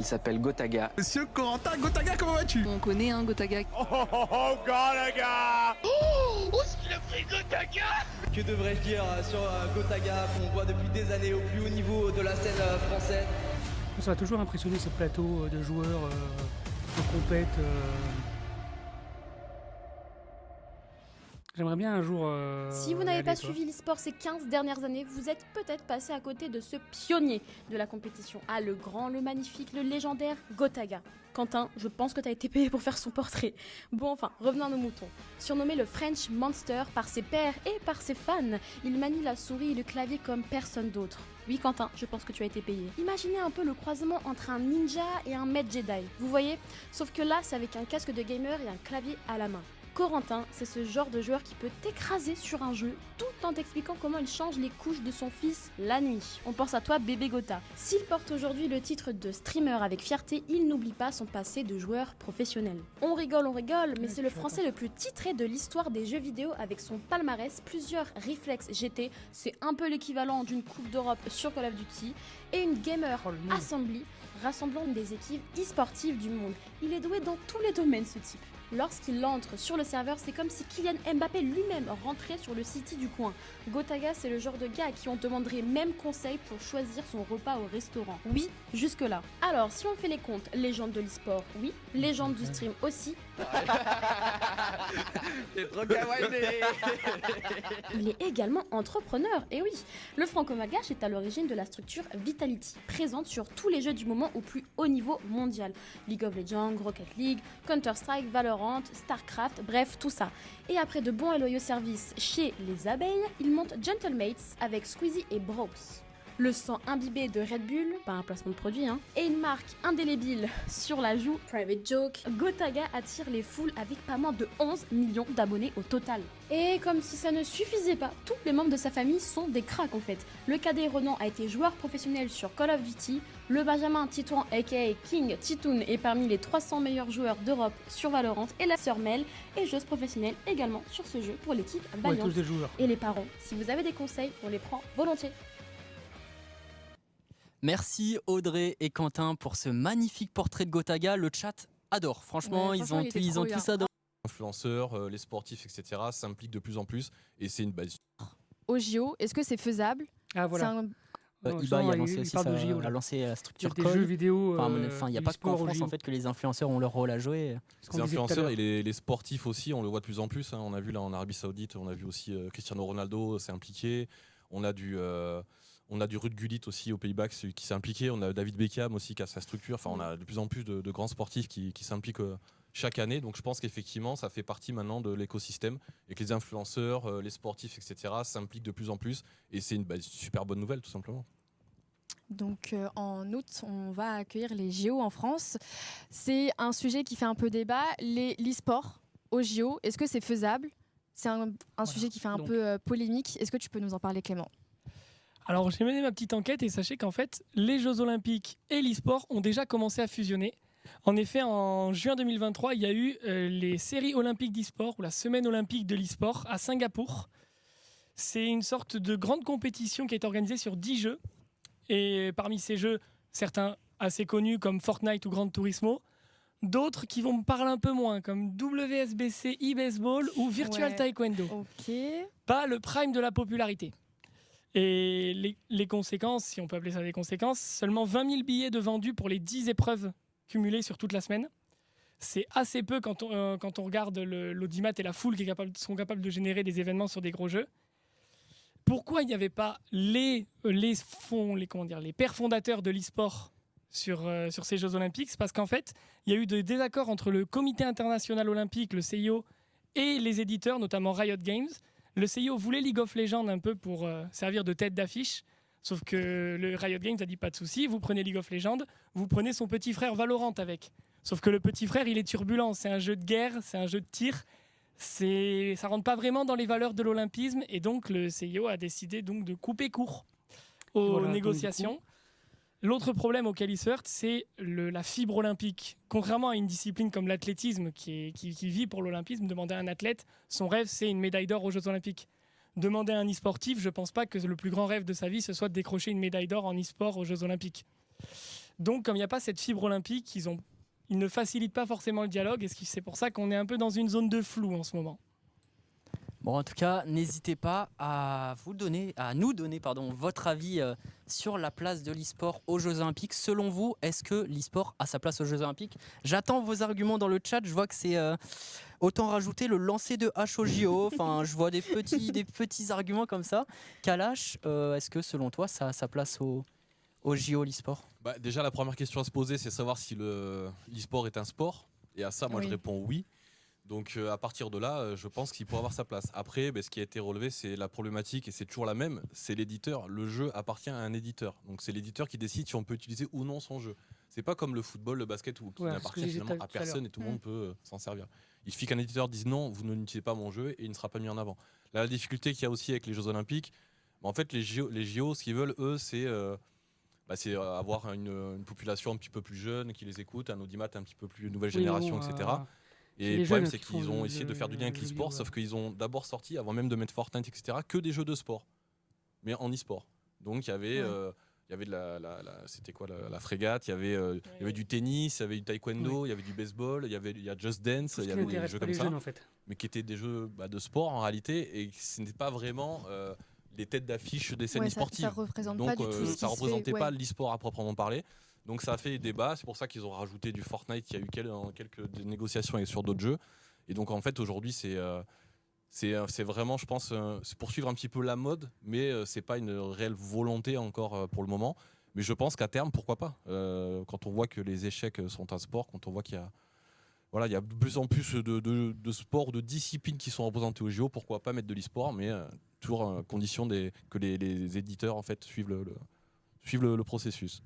Il s'appelle Gotaga. Monsieur Corentin Gotaga, comment vas-tu? On connaît Gotaga. Gotaga. Où est-ce qu'il a pris Gotaga? Que devrais-je dire sur Gotaga, qu'on voit depuis des années au plus haut niveau de la scène française? Ça m'a toujours impressionné ce plateau de joueurs de compète. J'aimerais bien un jour... si vous n'avez pas suivi l'e-sport ces 15 dernières années, vous êtes peut-être passé à côté de ce pionnier de la compétition. Ah, le grand, le magnifique, le légendaire Gotaga. Quentin, je pense que tu as été payé pour faire son portrait. Bon, enfin, revenons à nos moutons. Surnommé le French Monster par ses pairs et par ses fans, il manie la souris et le clavier comme personne d'autre. Oui, Quentin, je pense que tu as été payé. Imaginez un peu le croisement entre un ninja et un maître Jedi. Vous voyez? Sauf que là, c'est avec un casque de gamer et un clavier à la main. Corentin, c'est ce genre de joueur qui peut t'écraser sur un jeu tout en t'expliquant comment il change les couches de son fils la nuit. On pense à toi, bébé Gotha. S'il porte aujourd'hui le titre de streamer avec fierté, il n'oublie pas son passé de joueur professionnel. On rigole, mais c'est le français le plus titré de l'histoire des jeux vidéo avec son palmarès, plusieurs Reflex GT, c'est un peu l'équivalent d'une Coupe d'Europe sur Call of Duty, et une Gamer Assembly, rassemblant des équipes e-sportives du monde. Il est doué dans tous les domaines, ce type. Lorsqu'il entre sur le serveur, c'est comme si Kylian Mbappé lui-même rentrait sur le City du coin. Gotaga, c'est le genre de gars à qui on demanderait même conseil pour choisir son repas au restaurant. Oui, jusque-là. Alors, si on fait les comptes, légende de l'e-sport, oui. Légende du stream aussi. T'es trop kawaii. Il est également entrepreneur, et oui. Le franco-malgache est à l'origine de la structure Vitality, présente sur tous les jeux du moment au plus haut niveau mondial. League of Legends, Rocket League, Counter-Strike, Valorant, Starcraft, bref, tout ça. Et après de bons et loyaux services chez les abeilles, il monte Gentlemates avec Squeezie et Bros. Le sang imbibé de Red Bull, pas un placement de produit, et une marque indélébile sur la joue, Private Joke, Gotaga attire les foules avec pas moins de 11 millions d'abonnés au total. Et comme si ça ne suffisait pas, tous les membres de sa famille sont des cracks en fait. Le cadet Renan a été joueur professionnel sur Call of Duty, le Benjamin Titouan aka King Titoun est parmi les 300 meilleurs joueurs d'Europe sur Valorant, et la sœur Mel est joueuse professionnelle également sur ce jeu pour l'équipe Valiant. Ouais, tous des joueurs. Et les parents, si vous avez des conseils, on les prend volontiers. Merci Audrey et Quentin pour ce magnifique portrait de Gotaga. Le chat adore. Franchement, ils ont tous adoré. Les influenceurs, les sportifs, etc. s'impliquent de plus en plus et c'est une base. Au JO, est-ce que c'est faisable? Ah voilà. Iba a lancé aussi a lancé la structure des jeux vidéo. Il n'y a pas qu'en France en fait que les influenceurs ont leur rôle à jouer. Les influenceurs et les sportifs aussi, on le voit de plus en plus. On a vu là en Arabie Saoudite, on a vu aussi Cristiano Ronaldo s'est impliqué. On a du Ruud Gullit aussi aux Pays-Bas qui s'est impliqué. On a David Beckham aussi qui a sa structure. Enfin, on a de plus en plus de grands sportifs qui s'impliquent chaque année. Donc je pense qu'effectivement, ça fait partie maintenant de l'écosystème et que les influenceurs, les sportifs, etc. s'impliquent de plus en plus. Et c'est une super bonne nouvelle, tout simplement. Donc en août, on va accueillir les JO en France. C'est un sujet qui fait un peu débat. L'e-sport aux JO, est-ce que c'est faisable? C'est un sujet qui fait un peu polémique. Est-ce que tu peux nous en parler, Clément? Alors j'ai mené ma petite enquête et sachez qu'en fait, les Jeux Olympiques et l'e-sport ont déjà commencé à fusionner. En effet, en juin 2023, il y a eu les séries olympiques d'e-sport ou la semaine olympique de l'e-sport à Singapour. C'est une sorte de grande compétition qui est organisée sur 10 jeux. Et parmi ces jeux, certains assez connus comme Fortnite ou Gran Turismo, d'autres qui vont me parler un peu moins comme WSBC e-baseball ou Virtual Taekwondo. Pas le prime de la popularité. Et les conséquences, si on peut appeler ça des conséquences, seulement 20 000 billets de vendus pour les 10 épreuves cumulées sur toute la semaine. C'est assez peu quand on regarde l'audimat et la foule qui sont capables de générer des événements sur des gros jeux. Pourquoi il n'y avait pas les pères fondateurs de l'e-sport sur ces Jeux Olympiques, c'est parce qu'en fait, il y a eu des désaccords entre le Comité international olympique, le CIO, et les éditeurs, notamment Riot Games. Le CIO voulait League of Legends un peu pour servir de tête d'affiche, sauf que le Riot Games a dit pas de souci, vous prenez League of Legends, vous prenez son petit frère Valorant avec. Sauf que le petit frère, il est turbulent, c'est un jeu de guerre, c'est un jeu de tir, ça rentre pas vraiment dans les valeurs de l'olympisme, et donc le CIO a décidé donc de couper court aux négociations. L'autre problème auquel il se heurte, c'est la fibre olympique. Contrairement à une discipline comme l'athlétisme, qui vit pour l'olympisme, demander à un athlète, son rêve, c'est une médaille d'or aux Jeux Olympiques. Demander à un e-sportif, je ne pense pas que le plus grand rêve de sa vie, ce soit de décrocher une médaille d'or en e-sport aux Jeux Olympiques. Donc, comme il n'y a pas cette fibre olympique, ils ne facilitent pas forcément le dialogue, et c'est pour ça qu'on est un peu dans une zone de flou en ce moment. Bon, en tout cas, n'hésitez pas à nous donner votre avis sur la place de l'e-sport aux Jeux Olympiques. Selon vous, est-ce que l'e-sport a sa place aux Jeux Olympiques ? J'attends vos arguments dans le chat. Je vois que c'est autant rajouter le lancer de hache au JO. Enfin, je vois des petits arguments comme ça. Kalash, est-ce que selon toi, ça a sa place au JO, l'e-sport ? Déjà, la première question à se poser, c'est savoir si l'e-sport est un sport. Et à ça, moi, je réponds oui. Donc à partir de là, je pense qu'il pourrait avoir sa place. Après, ce qui a été relevé, c'est la problématique, et c'est toujours la même, c'est l'éditeur. Le jeu appartient à un éditeur. Donc c'est l'éditeur qui décide si on peut utiliser ou non son jeu. C'est pas comme le football, le basket, qui n'appartient finalement à personne et tout le monde peut s'en servir. Il suffit qu'un éditeur dise non, vous n'utilisez pas mon jeu, et il ne sera pas mis en avant. Là, la difficulté qu'il y a aussi avec les Jeux Olympiques, en fait les JO, ce qu'ils veulent, eux, c'est avoir une population un petit peu plus jeune qui les écoute, un audimat un petit peu plus nouvelle génération, etc. Et le problème, c'est qu'ils ont essayé de faire du lien avec l'e-sport, sauf qu'ils ont d'abord sorti, avant même de mettre Fortnite, etc., que des jeux de sport, mais en e-sport. Donc il y avait c'était quoi la frégate, il y avait du tennis, il y avait du taekwondo, il y avait du baseball, il y a Just Dance, il y avait des jeux comme ça, en fait. Mais qui étaient des jeux de sport en réalité, et ce n'était pas vraiment les têtes d'affiche des scènes e-sportives. Ça représente donc pas du tout ça représentait pas l'e-sport à proprement parler. Donc ça a fait débat, c'est pour ça qu'ils ont rajouté du Fortnite, il y a eu quelques négociations sur d'autres jeux. Et donc en fait aujourd'hui c'est vraiment, je pense, c'est poursuivre un petit peu la mode, mais c'est pas une réelle volonté encore pour le moment. Mais je pense qu'à terme, pourquoi pas, quand on voit que les échecs sont un sport, quand on voit qu'il y a il y a de plus en plus de sports, de disciplines qui sont représentés au JO, pourquoi pas mettre de l'e-sport, mais toujours à condition que les éditeurs en fait suivent le processus.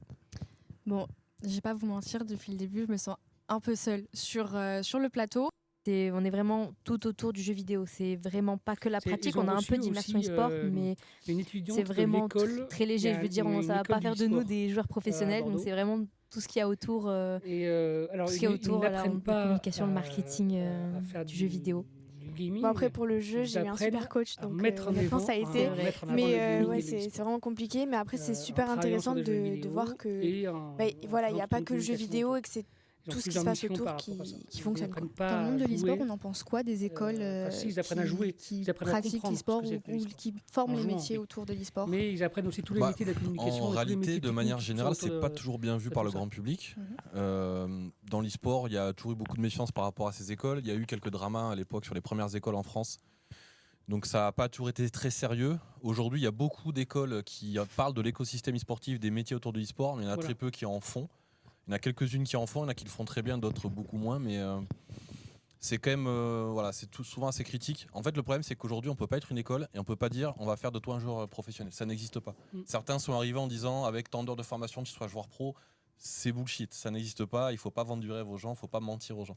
Bon, je vais pas vous mentir, depuis le début, je me sens un peu seule sur le plateau. On est vraiment tout autour du jeu vidéo. C'est vraiment pas que la pratique. On a un peu d'immersion e-sport, mais c'est vraiment très léger. Je veux dire, ça va pas faire de nous des joueurs professionnels. Donc c'est vraiment tout ce qu'il y a autour, alors, tout ce qu'il y a autour la communication, le marketing du jeu vidéo. Bon, après pour le jeu j'ai eu un super coach donc honnêtement ça a été mais c'est vraiment compliqué, mais après c'est super intéressant de voir que voilà, il n'y a pas que le jeu vidéo et que c'est tout ce qui se passe autour qui fonctionne. Dans le monde de l'e-sport, on en pense quoi des écoles ils apprennent à jouer, qui pratiquent l'e-sport ou qui forment les métiers autour de l'e-sport? Mais ils apprennent aussi tous les métiers de la communication. En réalité, de manière générale, c'est pas toujours bien vu par le grand public. Dans l'e-sport, il y a toujours eu beaucoup de méfiance par rapport à ces écoles. Il y a eu quelques dramas à l'époque sur les premières écoles en France. Donc ça n'a pas toujours été très sérieux. Aujourd'hui, il y a beaucoup d'écoles qui parlent de l'écosystème e-sportif, des métiers autour de l'e-sport, mais il y en a très peu qui en font. Il y en a quelques-unes qui en font, il y en a qui le font très bien, d'autres beaucoup moins, mais c'est quand même c'est souvent assez critique. En fait, le problème, c'est qu'aujourd'hui, on ne peut pas être une école et on ne peut pas dire on va faire de toi un joueur professionnel. Ça n'existe pas. Certains sont arrivés en disant avec tant d'heures de formation, tu seras joueur pro. C'est bullshit, ça n'existe pas. Il ne faut pas vendre du rêve aux gens, il ne faut pas mentir aux gens.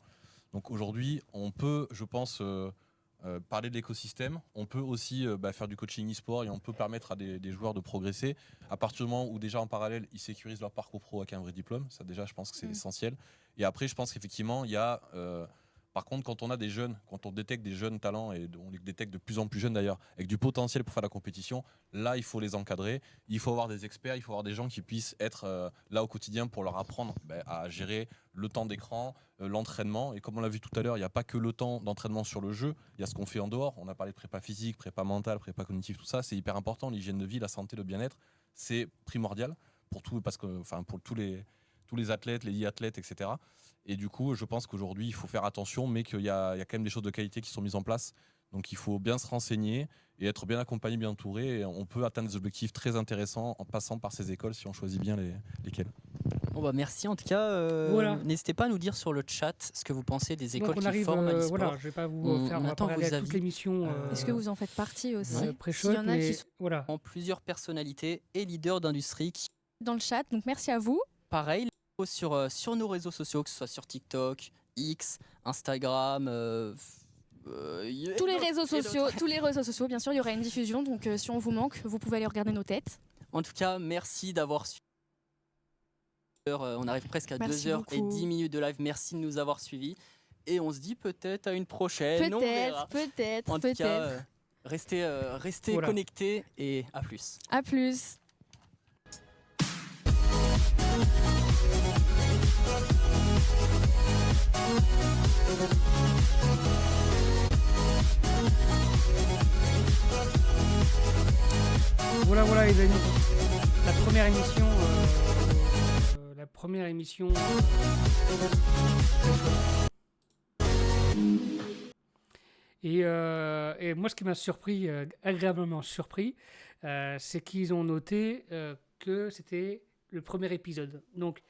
Donc aujourd'hui, on peut, je pense, parler de l'écosystème. On peut aussi faire du coaching e-sport et on peut permettre à des joueurs de progresser à partir du moment où déjà en parallèle ils sécurisent leur parcours pro avec un vrai diplôme. Ça déjà je pense que c'est essentiel. Et après je pense qu'effectivement il y a par contre quand on a des jeunes, quand on détecte des jeunes talents, et on les détecte de plus en plus jeunes d'ailleurs, avec du potentiel pour faire la compétition, là il faut les encadrer, il faut avoir des experts, il faut avoir des gens qui puissent être là au quotidien pour leur apprendre à gérer le temps d'écran, l'entraînement. Et comme on l'a vu tout à l'heure, il n'y a pas que le temps d'entraînement sur le jeu, il y a ce qu'on fait en dehors. On a parlé de prépa physique, prépa mentale, prépa cognitive, tout ça, c'est hyper important. L'hygiène de vie, la santé, le bien-être, c'est primordial pour tous les athlètes, les e-athlètes, etc. Et du coup, je pense qu'aujourd'hui, il faut faire attention, mais qu'il y a quand même des choses de qualité qui sont mises en place. Donc il faut bien se renseigner et être bien accompagné, bien entouré. Et on peut atteindre des objectifs très intéressants en passant par ces écoles si on choisit bien lesquelles. Bon bah merci en tout cas. Voilà. N'hésitez pas à nous dire sur le chat ce que vous pensez des écoles qui arrive, forment à l'e-sport. Voilà, je vais pas vous faire parler à toute l'émission. Est-ce que vous en faites partie aussi? S'il y en a qui sont en plusieurs personnalités et leaders d'industrie qui... dans le chat, donc merci à vous. Pareil, sur nos réseaux sociaux, que ce soit sur TikTok, X, Instagram. Tous les réseaux sociaux, bien sûr, il y aura une diffusion. Donc si on vous manque, vous pouvez aller regarder nos têtes. En tout cas, merci d'avoir suivi. On arrive presque à 2h10 de live. Merci de nous avoir suivis. Et on se dit peut-être à une prochaine. Peut-être. En tout cas, restez connectés et à plus. À plus. Voilà les amis, la première émission et moi ce qui m'a surpris, agréablement surpris, c'est qu'ils ont noté que c'était le premier épisode. Donc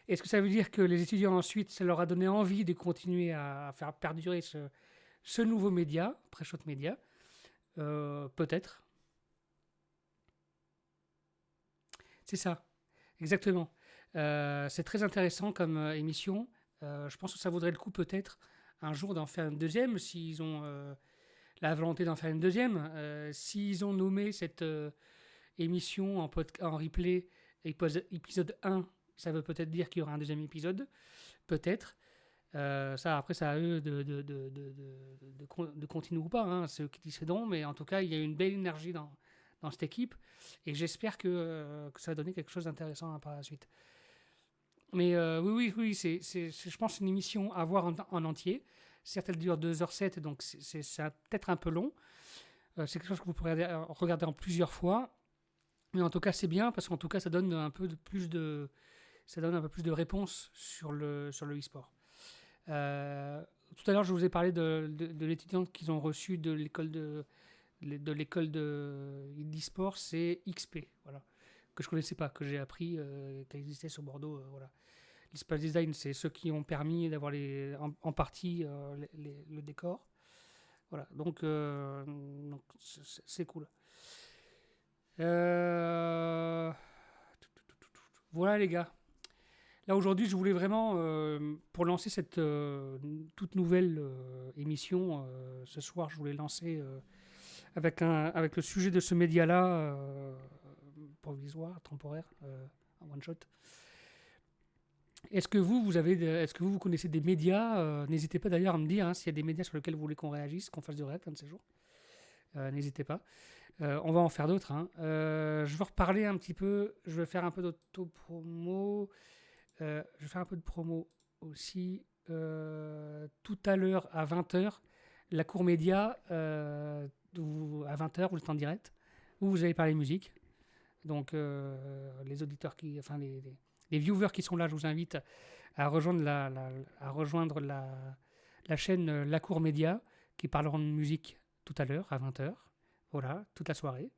est-ce que ça veut dire que les étudiants ensuite, ça leur a donné envie de continuer à faire perdurer ce nouveau média, Preshot Media? Peut-être. C'est ça, exactement. C'est très intéressant comme émission. Je pense que ça vaudrait le coup peut-être un jour d'en faire une deuxième, s'ils ont la volonté d'en faire une deuxième. S'ils ont nommé cette émission en replay épisode 1, ça veut peut-être dire qu'il y aura un deuxième épisode. Peut-être. Ça, après, ça à eux de continuer ou pas. Hein, c'est eux qui décideront, mais en tout cas, il y a une belle énergie dans cette équipe et j'espère que ça va donner quelque chose d'intéressant par la suite. Mais oui, je pense une émission à voir en entier. Certes, elle dure 2h07, donc c'est peut-être un peu long. C'est quelque chose que vous pourrez regarder en plusieurs fois. Mais en tout cas, c'est bien parce qu'en tout cas, ça donne un peu plus de réponses sur le e-sport. Tout à l'heure, je vous ai parlé de l'étudiante qu'ils ont reçue de l'école d'e-sport, c'est XP, voilà, que je connaissais pas, que j'ai appris qu'elle existait sur Bordeaux, voilà. L'e-sport design, c'est ceux qui ont permis d'avoir en partie le décor, voilà. Donc c'est cool. Voilà les gars. Là aujourd'hui, je voulais vraiment, pour lancer cette toute nouvelle émission, ce soir, je voulais lancer avec le sujet de ce média-là, provisoire, temporaire, un one-shot. Est-ce que vous connaissez des médias? N'hésitez pas d'ailleurs à me dire s'il y a des médias sur lesquels vous voulez qu'on réagisse, qu'on fasse de react un de ces jours. N'hésitez pas. On va en faire d'autres. Je vais reparler un petit peu, je vais faire un peu d'auto-promo. Je vais faire un peu de promo aussi. Tout à l'heure, à 20h, la Cour Média, à 20h, vous êtes en direct, où vous allez parler musique. Donc, les auditeurs les viewers qui sont là, je vous invite à rejoindre la chaîne La Cour Média, qui parleront de musique tout à l'heure, à 20h. Voilà, toute la soirée.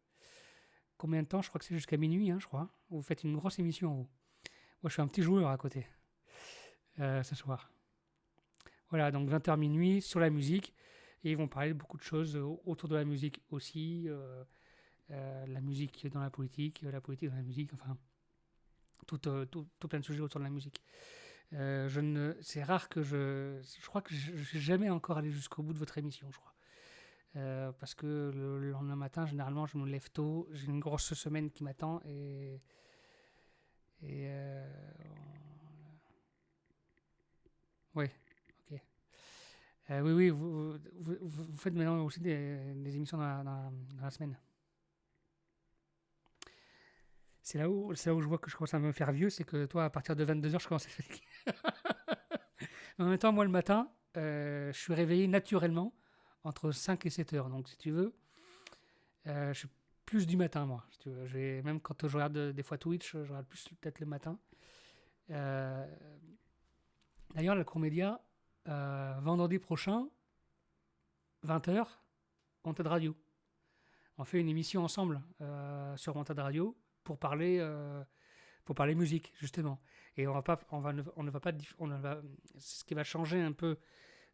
Combien de temps? Je crois que c'est jusqu'à minuit, je crois. Vous faites une grosse émission, vous. Moi, je suis un petit joueur à côté, ce soir. Voilà, donc 20h minuit sur la musique. Et ils vont parler de beaucoup de choses autour de la musique aussi. La musique dans la politique dans la musique, enfin, tout plein de sujets autour de la musique. C'est rare que je crois que je ne suis jamais encore allé jusqu'au bout de votre émission, je crois. Parce que le lendemain matin, généralement, je me lève tôt. J'ai une grosse semaine qui m'attend et ouais, ok. Oui, vous faites maintenant aussi des émissions dans la semaine. C'est là où je vois que je commence à me faire vieux, c'est que toi, à partir de 22h, je commence à fatiguer. En même temps, moi, le matin, je suis réveillé naturellement entre 5 et 7h. Donc, si tu veux, je suis plus du matin, moi. Si tu veux. Même quand je regarde des fois Twitch, je regarde plus peut-être le matin. D'ailleurs, la Cour Média, vendredi prochain, 20h, Wanted Radio. On fait une émission ensemble sur Wanted Radio pour parler pour parler musique, justement. Et ce qui va changer un peu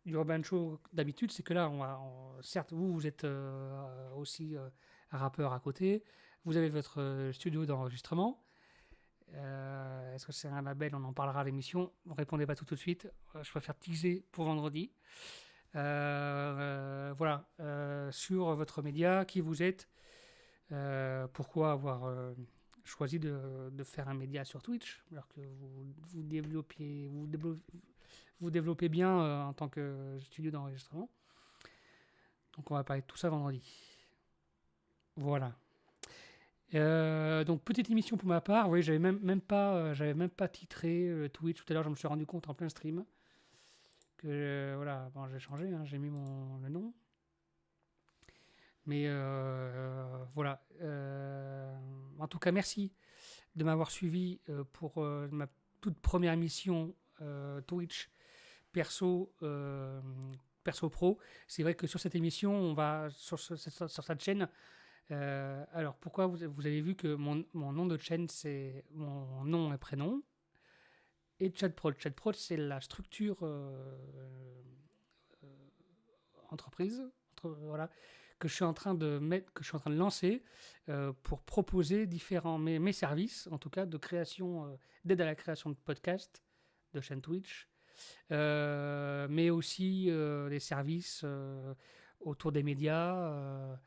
du Urban Show d'habitude, c'est que là, certes, vous êtes aussi un rappeur à côté, vous avez votre studio d'enregistrement. Est-ce que c'est un label? On en parlera à l'émission. Ne répondez pas tout de suite. Je préfère teaser pour vendredi. Voilà. Sur votre média, qui vous êtes, pourquoi avoir choisi de faire un média sur Twitch, alors que vous développez bien en tant que studio d'enregistrement. Donc on va parler de tout ça vendredi. Voilà. Donc petite émission pour ma part. Oui, j'avais même pas titré Twitch tout à l'heure. Je me suis rendu compte en plein stream que voilà, bon, j'ai changé, hein, j'ai mis le nom. Mais voilà. En tout cas, merci de m'avoir suivi pour ma toute première émission Twitch perso pro. C'est vrai que sur cette émission, on va sur cette chaîne. Alors pourquoi vous avez vu que mon nom de chaîne, c'est mon nom et prénom, et ChatProd. ChatProd, c'est la structure entreprise, voilà, que je suis en train de lancer pour proposer mes services, en tout cas de création, d'aide à la création de podcasts, de chaîne Twitch, mais aussi des services autour des médias.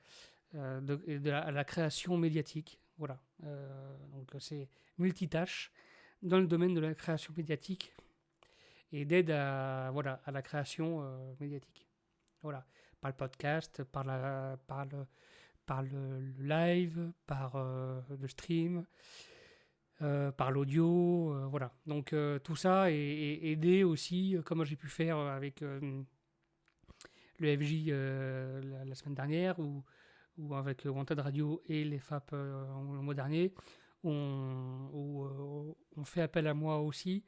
À la création médiatique. Voilà. Donc c'est multitâche dans le domaine de la création médiatique et d'aide à la création médiatique. Voilà. Par le podcast, par le live, par le stream, par l'audio. Voilà. Donc tout ça est aidé aussi, comme j'ai pu faire avec le FJ la semaine dernière, ou avec Wanted Radio et les FAP le mois dernier, on fait appel à moi aussi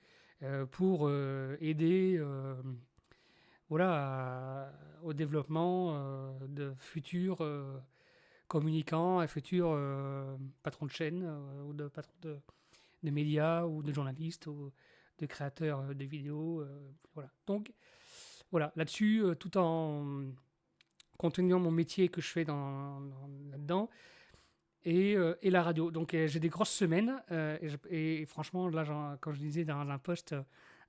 pour aider au développement de futurs communicants et futurs patrons de chaîne ou de patrons de médias ou de journalistes ou de créateurs de vidéos. Voilà. Donc voilà, là-dessus, tout en continuant mon métier que je fais là-dedans, et la radio. Donc j'ai des grosses semaines, et franchement, là, quand je disais dans un post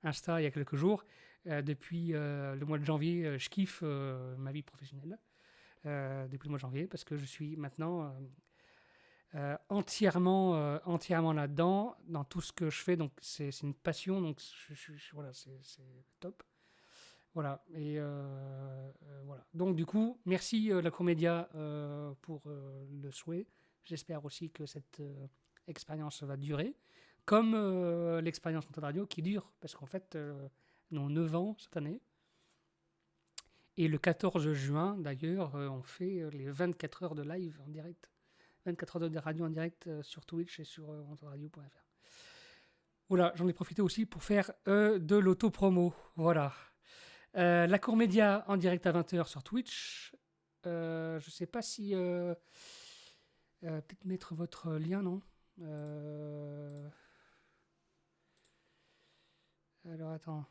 Insta il y a quelques jours, depuis le mois de janvier, je kiffe ma vie professionnelle, depuis le mois de janvier, parce que je suis maintenant entièrement là-dedans, dans tout ce que je fais. Donc c'est une passion, donc voilà, c'est top. Voilà, et voilà. Donc du coup, merci la Comédia pour le souhait. J'espère aussi que cette expérience va durer, comme l'expérience Wanted Radio qui dure, parce qu'en fait, nous avons 9 ans cette année. Et le 14 juin, d'ailleurs, on fait les 24 heures de live en direct. 24 heures de radio en direct sur Twitch et sur wantedradio.fr. Voilà, j'en ai profité aussi pour faire de l'auto-promo. Voilà. La Cour Média en direct à 20h sur Twitch. Je sais pas si... peut-être mettre votre lien, non Alors, attends.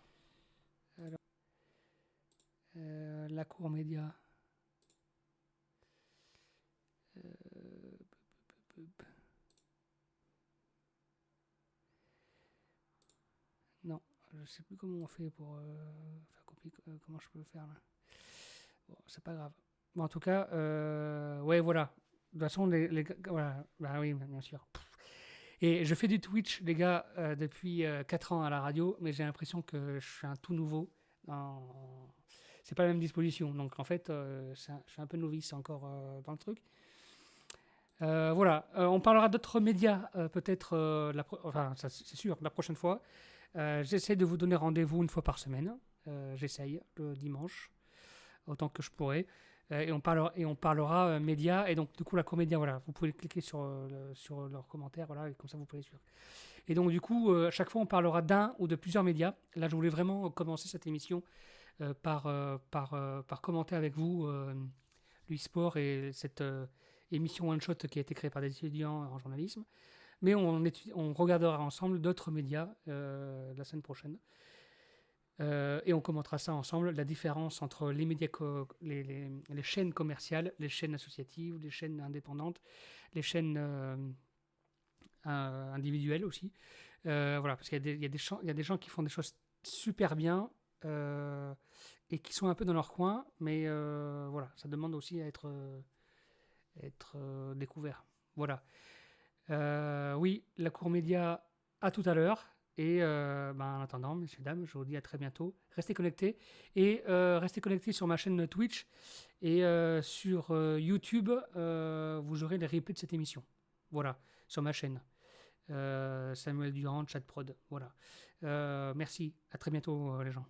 La Cour Média. Non, je sais plus comment on fait pour faire copier. Comment je peux le faire là. Bon, c'est pas grave. Bon, en tout cas, ouais, voilà. De toute façon, voilà. Bah oui, bien sûr. Et je fais du Twitch, les gars, depuis 4 ans à la radio, mais j'ai l'impression que je suis un tout nouveau. C'est pas la même disposition. Donc en fait, je suis un peu novice encore dans le truc. Voilà. On parlera d'autres médias, peut-être, enfin, ça, c'est sûr, la prochaine fois. J'essaie de vous donner rendez-vous une fois par semaine. J'essaye, le dimanche, autant que je pourrai. Et on parlera médias. Et donc, du coup, la Comédia, voilà, vous pouvez cliquer sur leurs commentaires, voilà, et comme ça, vous pouvez suivre. Et donc, du coup, à chaque fois, on parlera d'un ou de plusieurs médias. Là, je voulais vraiment commencer cette émission par commenter avec vous l'e-sport et cette émission one-shot qui a été créée par des étudiants en journalisme. Mais on regardera ensemble d'autres médias la semaine prochaine. Et on commentera ça ensemble, la différence entre les médias, les chaînes commerciales, les chaînes associatives, les chaînes indépendantes, les chaînes individuelles aussi. Voilà, parce qu'il y a des gens qui font des choses super bien et qui sont un peu dans leur coin, mais voilà, ça demande aussi à être découvert. Voilà. Oui, la Cour Média, à tout à l'heure. Et en attendant, messieurs, dames, je vous dis à très bientôt. Restez connectés. Et restez connectés sur ma chaîne Twitch. Et sur YouTube, vous aurez les replays de cette émission. Voilà, sur ma chaîne. Samuel Durand, Chat Prod. Voilà. Merci. À très bientôt, les gens.